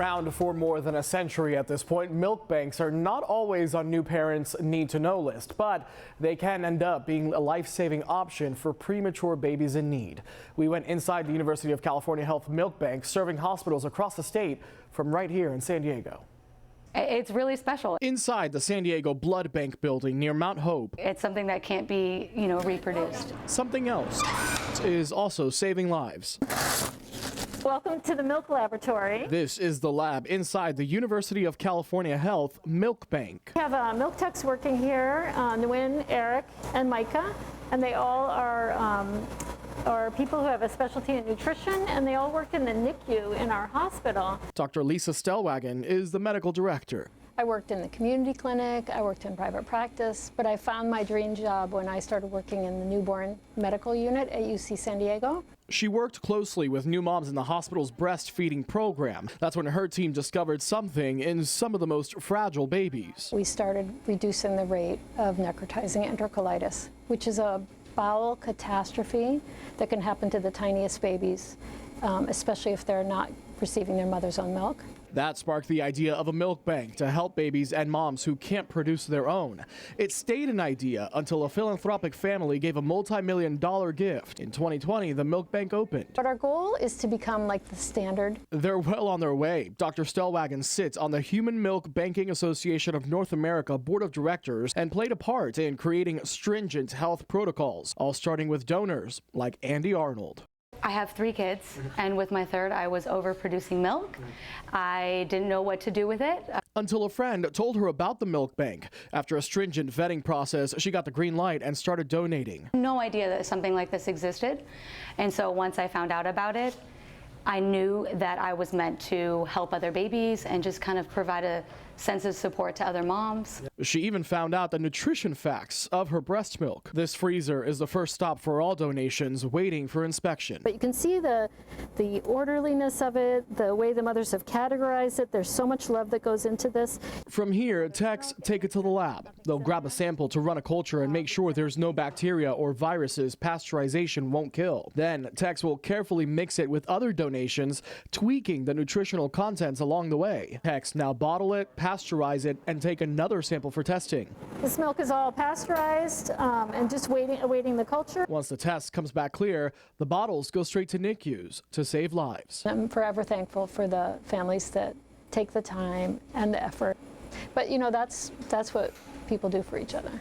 Around for more than a century at this point, milk banks are not always on new parents' need-to-know list, but they can end up being a life-saving option for premature babies in need. We went inside the University of California Health Milk Bank, serving hospitals across the state from right here in San Diego. It's really special. Inside the San Diego Blood Bank building near Mount Hope. It's something that can't be, reproduced. Something else is also saving lives. Welcome to the Milk Laboratory. This is the lab inside the University of California Health Milk Bank. We have milk techs working here, Nguyen, Eric, and Micah, and they all are people who have a specialty in nutrition, and they all work in the NICU in our hospital. Dr. Lisa Stellwagen is the medical director. I worked in the community clinic, I worked in private practice, but I found my dream job when I started working in the newborn medical unit at UC San Diego. She worked closely with new moms in the hospital's breastfeeding program. That's when her team discovered something in some of the most fragile babies. We started reducing the rate of necrotizing enterocolitis, which is a bowel catastrophe that can happen to the tiniest babies, especially if they're not receiving their mother's own milk. That sparked the idea of a milk bank to help babies and moms who can't produce their own. It stayed an idea until a philanthropic family gave a multi-million-dollar gift. In 2020, the milk bank opened. But our goal is to become like the standard. They're well on their way. Dr. Stellwagen sits on the Human Milk Banking Association of North America Board of Directors and played a part in creating stringent health protocols, all starting with donors like Andy Arnold. I have 3 kids, and with my third, I was overproducing milk. I didn't know what to do with it. Until a friend told her about the milk bank. After a stringent vetting process, she got the green light and started donating. No idea that something like this existed, and so once I found out about it, I knew that I was meant to help other babies and just kind of provide a sense of support to other moms. She even found out the nutrition facts of her breast milk. This freezer is the first stop for all donations waiting for inspection. But you can see the orderliness of it, the way the mothers have categorized it. There's so much love that goes into this. From here, techs take it to the lab. They'll grab a sample to run a culture and make sure there's no bacteria or viruses pasteurization won't kill. Then techs will carefully mix it with other donations, tweaking the nutritional contents along the way. Techs now bottle it, pasteurize it, and take another sample for testing. This milk is all pasteurized and just awaiting the culture. Once the test comes back clear, the bottles go straight to NICUs to save lives. I'm forever thankful for the families that take the time and the effort. But that's what people do for each other.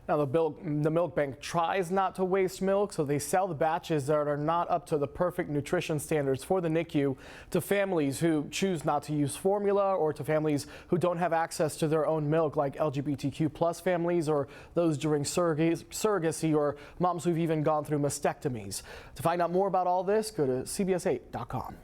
Now, the milk bank tries not to waste milk, so they sell the batches that are not up to the perfect nutrition standards for the NICU to families who choose not to use formula, or to families who don't have access to their own milk, like LGBTQ+ families, or those during surrogacy, or moms who've even gone through mastectomies. To find out more about all this, go to CBS8.com.